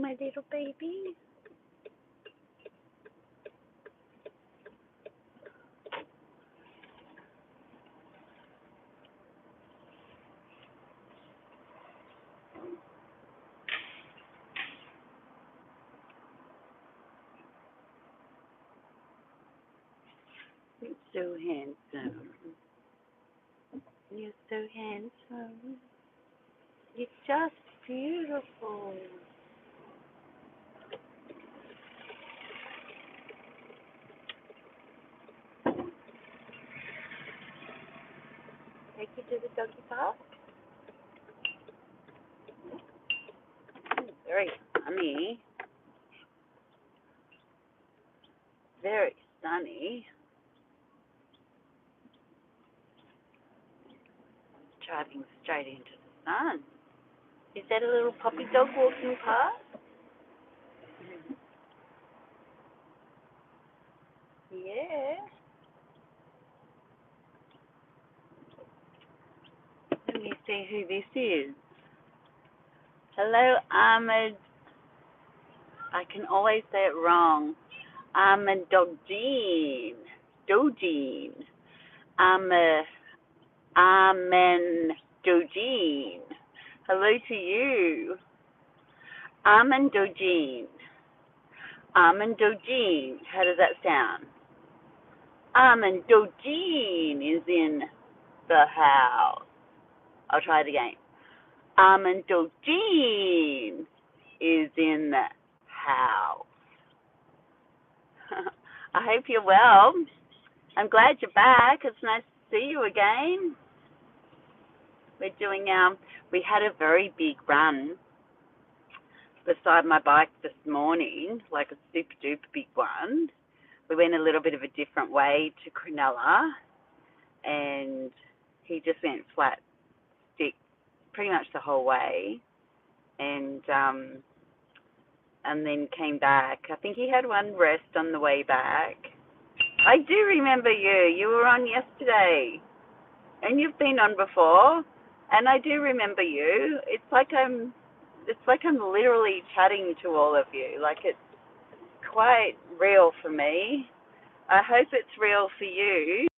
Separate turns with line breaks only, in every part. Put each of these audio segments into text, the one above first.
my little baby. You're so handsome. You're so handsome. You're just beautiful. Take you to the doggy park. Very sunny. Very sunny. Driving straight into the sun. Is that a little puppy dog walking past? Yeah. Let me see who this is. Hello, Ahmed. I can always say it wrong. Ahmed Dogjean. Dojeen. Amen Dojeen. Hello to you. Amen Dojeen. Amen Dojeen. How does that sound? Amen Dojeen is in the house. I'll try it again. Amen Dojeen is in the house. I hope you're well. I'm glad you're back. It's nice to see you again. We had a very big run beside my bike this morning, like a super duper big one. We went a little bit of a different way to Cronulla, and he just went flat stick pretty much the whole way, and then came back. I think he had one rest on the way back. I do remember you. You were on yesterday, and you've been on before, and I do remember you. It's like I'm literally chatting to all of you. Like, it's quite real for me. I hope it's real for you.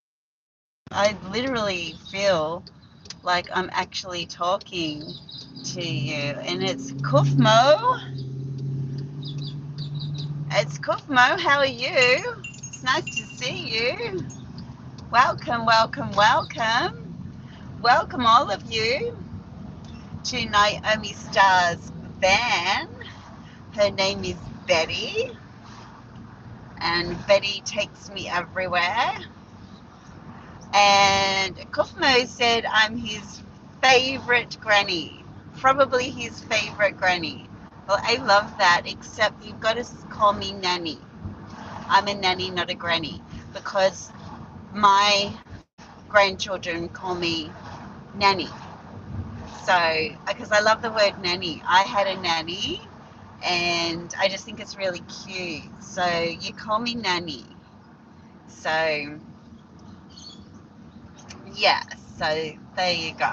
I literally feel like I'm actually talking to you, and it's Kufmo. It's Kufmo. How are you? It's nice to see you. Welcome, welcome, welcome. Welcome all of you to Naomi Star's van. Her name is Betty, and Betty takes me everywhere. And Kufmo said I'm his favorite granny, probably his favorite granny. Well, I love that, except you've got to call me nanny. I'm a nanny, not a granny, because my grandchildren call me nanny. So, because I love the word nanny. I had a nanny, and I just think it's really cute. So you call me nanny. So yeah, so there you go.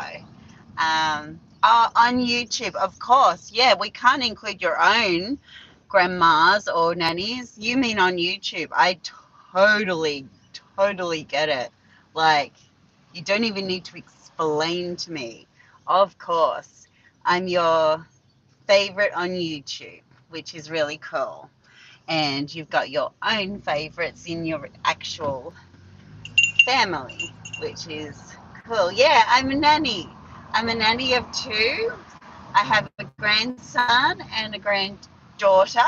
On YouTube, of course. Yeah, we can't include your own grandmas or nannies. You mean on YouTube? I totally, totally get it. Like, you don't even need to explain to me. Of course, I'm your favorite on YouTube, which is really cool. And you've got your own favorites in your actual family, which is cool. Yeah, I'm a nanny. I'm a nanny of two. I have a grandson and a granddaughter.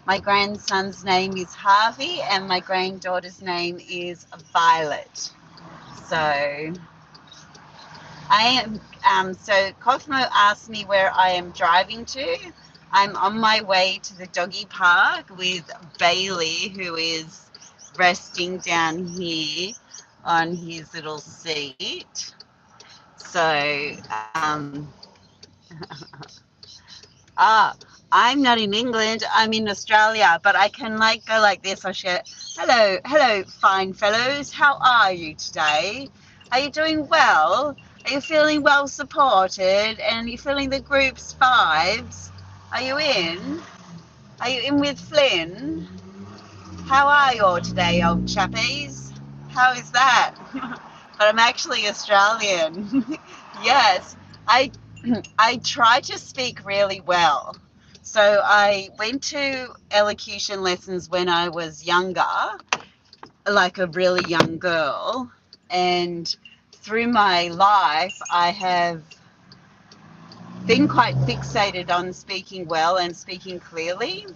My grandson's name is Harvey, and my granddaughter's name is Violet. So I am. So Cosmo asked me where I am driving to. I'm on my way to the doggy park with Bailey, who is resting down here on his little seat. So, I'm not in England, I'm in Australia, but I can like go like this. I share, hello, fine fellows, how are you today? Are you doing well? Are you feeling well supported? And are you feeling the group's vibes? Are you in? Are you in with Flynn? How are you all today, old chappies? How is that? But I'm actually Australian. Yes, I I try to speak really well. So I went to elocution lessons when I was younger, like a really young girl, and through my life I have been quite fixated on speaking well and speaking clearly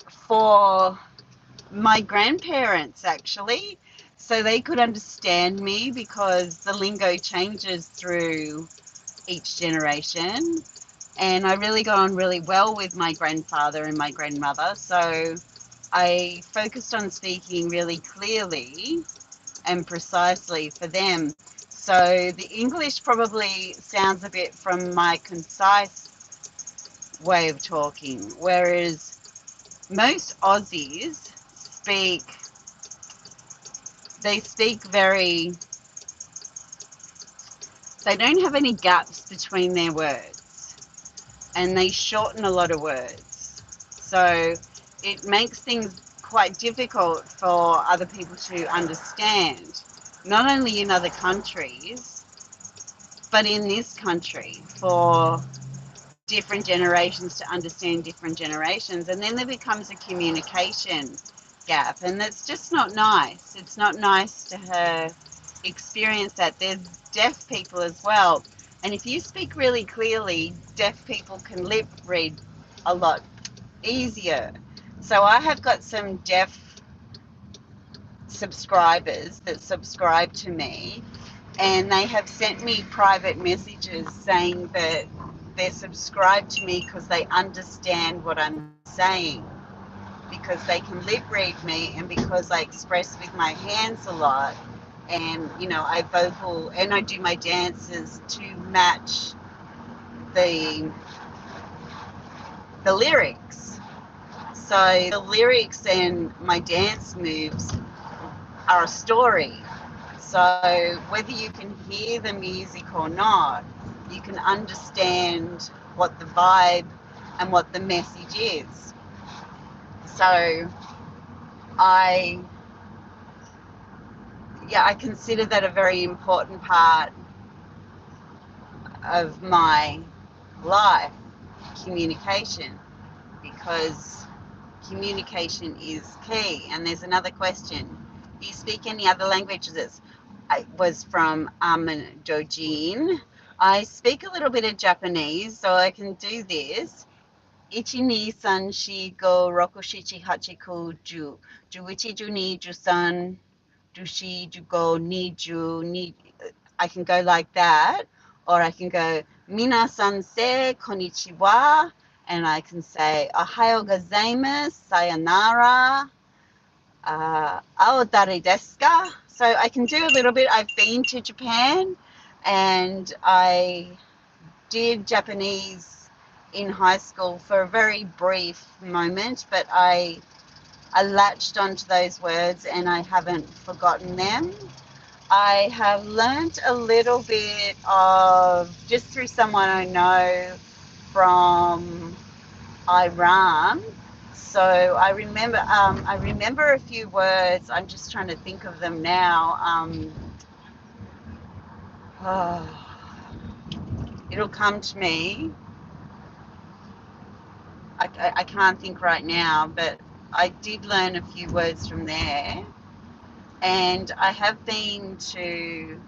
for my grandparents, actually, so they could understand me because the lingo changes through each generation. And I really got on really well with my grandfather and my grandmother, so I focused on speaking really clearly and precisely for them. So the English probably sounds a bit from my concise way of talking, whereas most Aussies speak, they speak very, they don't have any gaps between their words and they shorten a lot of words. So it makes things quite difficult for other people to understand, not only in other countries, but in this country, for different generations to understand different generations. And then there becomes a communication gap, and that's just not nice. It's not nice to experience that. There's deaf people as well. And if you speak really clearly, deaf people can lip read a lot easier. So I have got some deaf subscribers that subscribe to me, and they have sent me private messages saying that they're subscribed to me because they understand what I'm saying, because they can lip read me, and because I express with my hands a lot, and I vocal and I do my dances to match the the lyrics. So the lyrics and my dance moves are a story. So whether you can hear the music or not, you can understand what the vibe and what the message is. So I I consider that a very important part of my life, communication, because communication is key. And there's another question. Do you speak any other languages? I was from Dojin. I speak a little bit of Japanese, so I can do this. Ichi ni san shi go roku shichi hachi ku ju juichi ju ni ju san ju shi ju go ni ju ni. I can go like that, or I can go minasan se konnichiwa, and I can say ohayo gozaimasu, sayonara, aodare desu ka. So I can do a little bit. I've been to Japan, and I did Japanese in high school for a very brief moment, but I latched onto those words and I haven't forgotten them. I have learnt a little bit of, just through someone I know from Iran. So I remember a few words. I'm just trying to think of them now. Oh, it'll come to me. I can't think right now, but I did learn a few words from there. And I have been to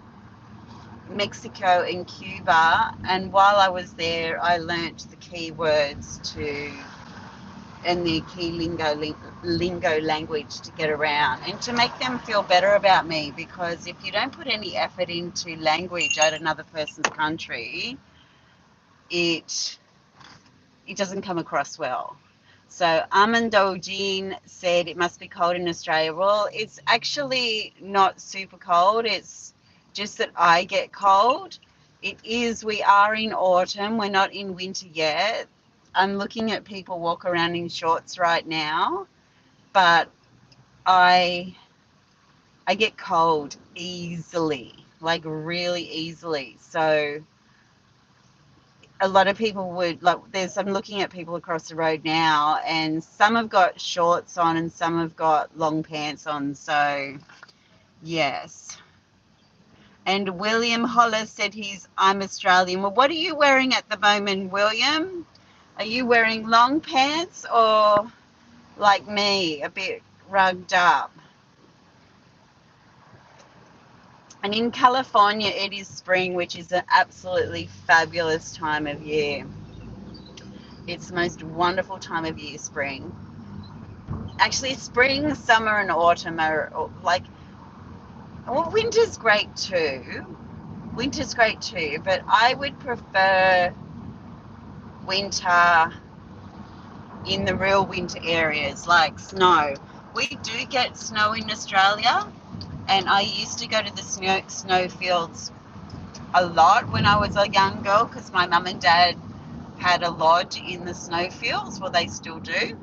Mexico and Cuba, and while I was there, I learnt the key words to and the key lingo language to get around and to make them feel better about me. Because if you don't put any effort into language at another person's country, it it doesn't come across well. So Armando Jean said it must be cold in Australia. Well, it's actually not super cold. It's just that I get cold. We are in autumn. We're not in winter yet. I'm looking at people walk around in shorts right now, but I I get cold easily, like really easily. So a lot of people would like, I'm looking at people across the road now, and some have got shorts on and some have got long pants on. So yes. And William Hollis said I'm Australian. Well, what are you wearing at the moment, William? Are you wearing long pants or like me, a bit rugged up? And in California, it is spring, which is an absolutely fabulous time of year. It's the most wonderful time of year, spring. Actually, spring, summer, and autumn are like, well, winter's great too. Winter's great too, but I would prefer winter in the real winter areas like snow. We do get snow in Australia, and I used to go to the snow fields a lot when I was a young girl because my mum and dad had a lodge in the snowfields. Well, they still do.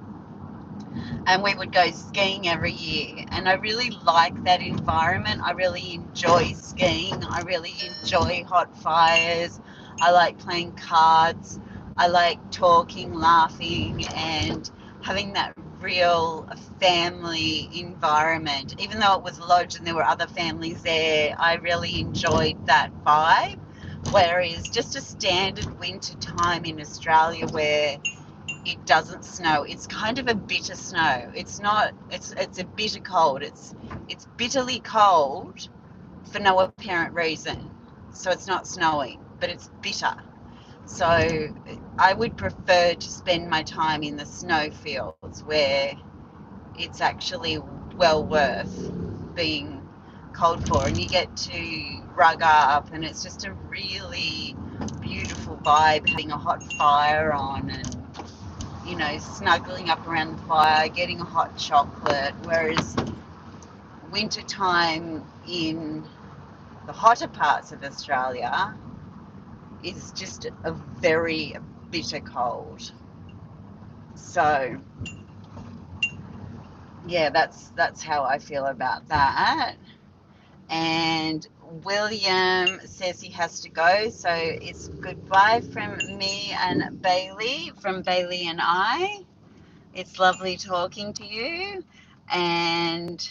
And we would go skiing every year. And I really like that environment. I really enjoy skiing. I really enjoy hot fires. I like playing cards. I like talking, laughing, and having that real family environment. Even though it was a lodge and there were other families there, I really enjoyed that vibe. Whereas just a standard winter time in Australia where it doesn't snow, it's kind of a bitter snow. It's not, it's a bitter cold. It's bitterly cold for no apparent reason. So it's not snowing, but it's bitter. So I would prefer to spend my time in the snow fields where it's actually well worth being cold for, and you get to rug up, and it's just a really beautiful vibe having a hot fire on and snuggling up around the fire, getting a hot chocolate, whereas wintertime in the hotter parts of Australia is just a very bitter cold. So yeah, that's how I feel about that. And William says he has to go, so it's goodbye from me and Bailey, from Bailey and I. It's lovely talking to you. And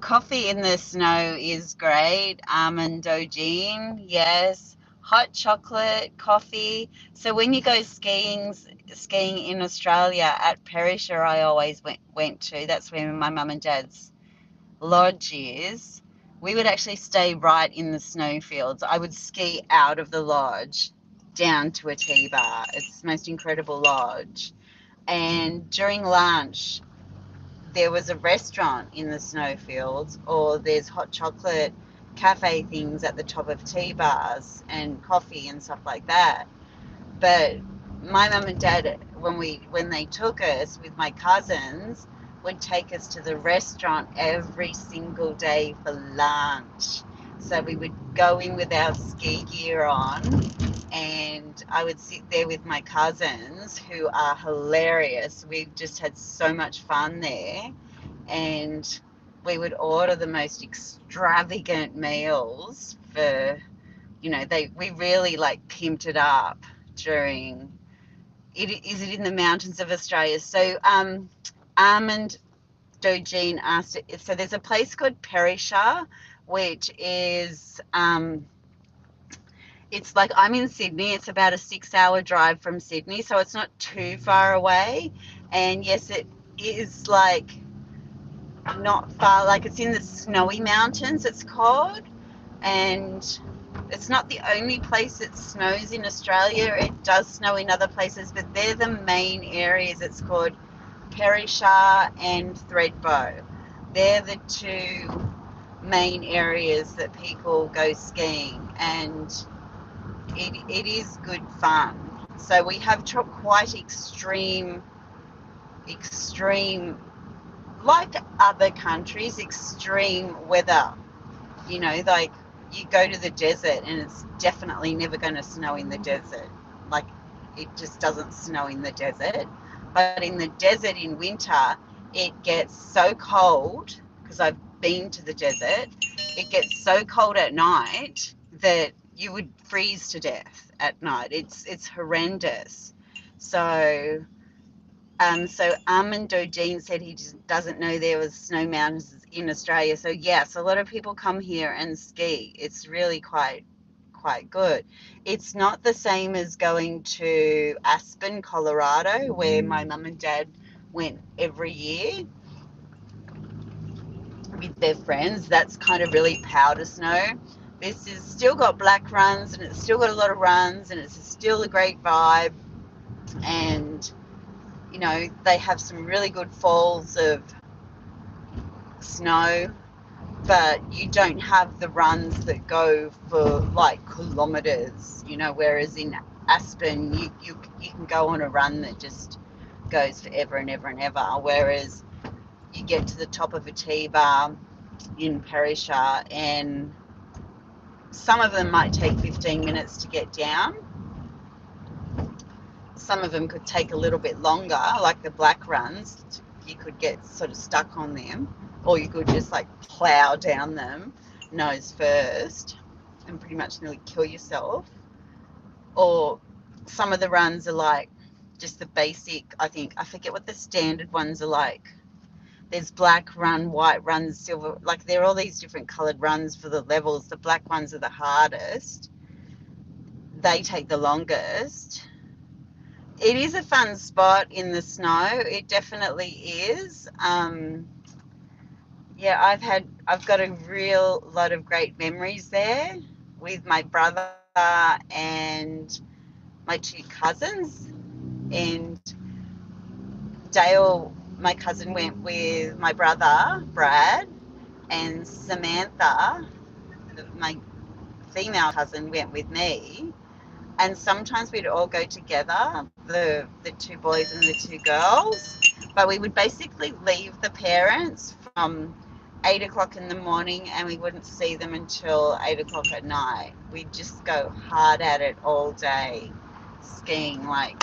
coffee in the snow is great. Almond dojin, yes. Hot chocolate, coffee. So when you go skiing in Australia at Perisher, I always went to. That's where my mum and dad's lodge is. We would actually stay right in the snowfields. I would ski out of the lodge down to a tea bar. It's the most incredible lodge. And during lunch, there was a restaurant in the snowfields, or there's hot chocolate cafe things at the top of tea bars and coffee and stuff like that. But my mum and dad, when they took us with my cousins, would take us to the restaurant every single day for lunch. So we would go in with our ski gear on, and I would sit there with my cousins, who are hilarious. We just had so much fun there, and we would order the most extravagant meals for, we really like pimped it up during. Is it in the mountains of Australia? So Armand Dojin asked it. So there's a place called Perisher, which is it's like, I'm in Sydney. It's about a 6-hour drive from Sydney, so it's not too far away. And yes, it is like not far. Like, it's in the snowy mountains, it's called. And it's not the only place it snows in Australia. It does snow in other places, but they're the main areas. It's called Perisher and Thredbo. They're the two main areas that people go skiing, and it is good fun. So we have quite extreme, like other countries, extreme weather. Like, you go to the desert and it's definitely never going to snow in the desert. Like, it just doesn't snow in the desert. But in the desert in winter, it gets so cold, because I've been to the desert, it gets so cold at night that you would freeze to death at night. It's horrendous. So so Armand Dodine said he just doesn't know there was snow mountains in Australia. So yes, a lot of people come here and ski. It's really quite good. It's not the same as going to Aspen, Colorado, where my mum and dad went every year with their friends. That's kind of really powder snow. This is still got black runs, and it's still got a lot of runs, and it's still a great vibe. And you know, they have some really good falls of snow, but you don't have the runs that go for like kilometers, you know, whereas in Aspen you can go on a run that just goes forever and ever and ever, whereas you get to the top of a T-bar in Perisher and some of them might take 15 minutes to get down. Some of them could take a little bit longer, like the black runs. You could get sort of stuck on them, or you could just like plow down them nose first and pretty much nearly kill yourself. Or some of the runs are like just the basic, I forget what the standard ones are like. There's black run, white run, silver, like there are all these different colored runs for the levels. The black ones are the hardest. They take the longest. It is a fun spot in the snow. It definitely is. Yeah, I've got a real lot of great memories there with my brother and my two cousins. And Dale, my cousin, went with my brother Brad, and Samantha, my female cousin, went with me. And sometimes we'd all go together, the two boys and the two girls, but we would basically leave the parents from 8 o'clock in the morning and we wouldn't see them until 8 o'clock at night. We'd just go hard at it all day, skiing, like,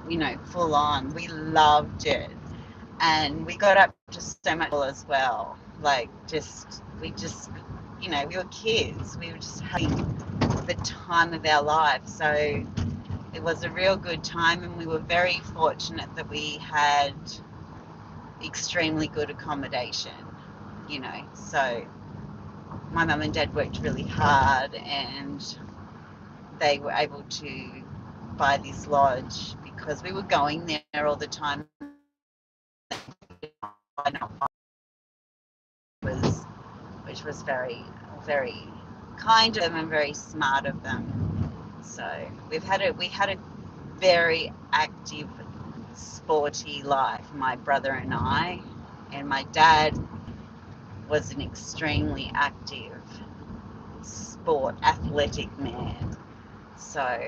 you know, full on. We loved it. And we got up to so much as well. Like, you know, we were kids. We were just having the time of our life. So it was a real good time, and we were very fortunate that we had extremely good accommodation, you know. So my mum and dad worked really hard, and they were able to buy this lodge because we were going there all the time. Which was very, very kind of them and very smart of them. So we had a very active, sporty life, my brother and my dad was an extremely active, athletic man. So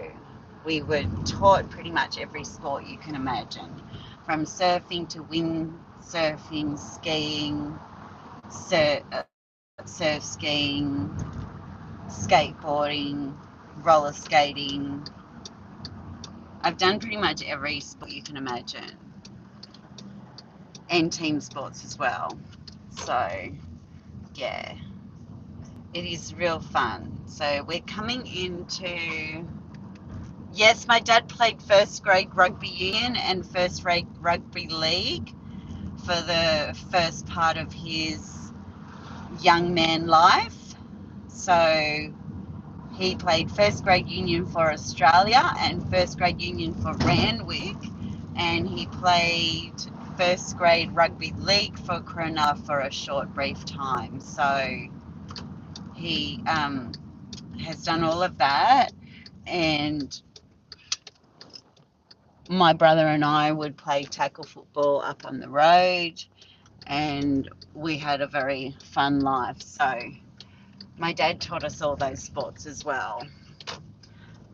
we were taught pretty much every sport you can imagine, from surfing to windsurfing, skiing, surf skiing, skateboarding, roller skating. I've done pretty much every sport you can imagine, and team sports as well. So, yeah, it is real fun. So, we're coming into. Yes, my dad played first grade rugby union and first grade rugby league for the first part of his young man life. So, he played first grade union for Australia and first grade union for Randwick, and he played first grade rugby league for Cronulla for a short brief time. So he has done all of that, and my brother and I would play tackle football up on the road, and we had a very fun life. So my dad taught us all those sports as well.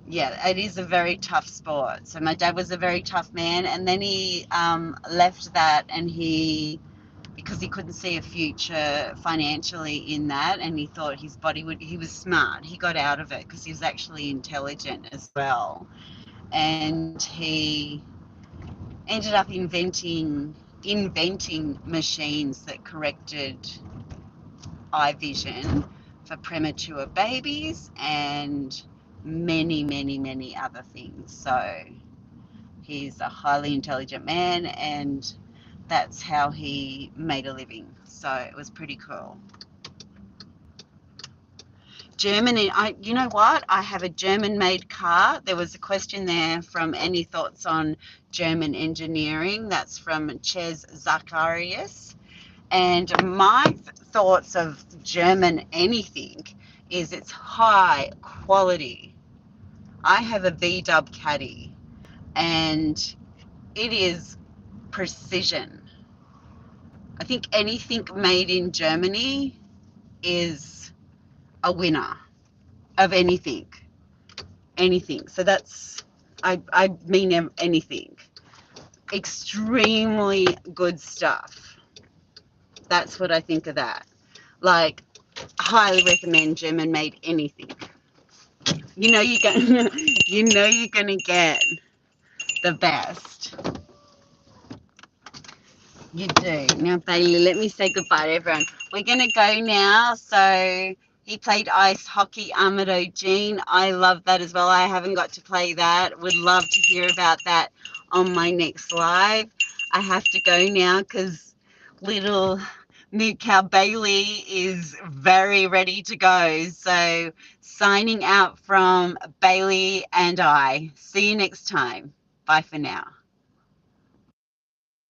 Yeah, it is a very tough sport. So my dad was a very tough man, and then he left that, and because he couldn't see a future financially in that, and he thought his body would. He was smart. He got out of it because he was actually intelligent as well, and he ended up inventing machines that corrected eye vision, for premature babies and many, many, many other things. So he's a highly intelligent man, and that's how he made a living. So it was pretty cool. Germany, you know what? I have a German-made car. There was a question there from Any Thoughts on German Engineering. That's from Ches Zacharias. And my thoughts of German anything is it's high quality. I have a VW Caddy, and it is precision. I think anything made in Germany is a winner of anything. Anything. So that's, I mean anything. Extremely good stuff. That's what I think of that. Like, highly recommend German made anything. You know you're gonna, you know you're gonna get the best. You do. Now, Bailey, let me say goodbye to everyone. We're gonna go now. So he played ice hockey, Amado Jean. I love that as well. I haven't got to play that. Would love to hear about that on my next live. I have to go now because little Moo Cow Bailey is very ready to go. So signing out from Bailey and I. See you next time. Bye for now.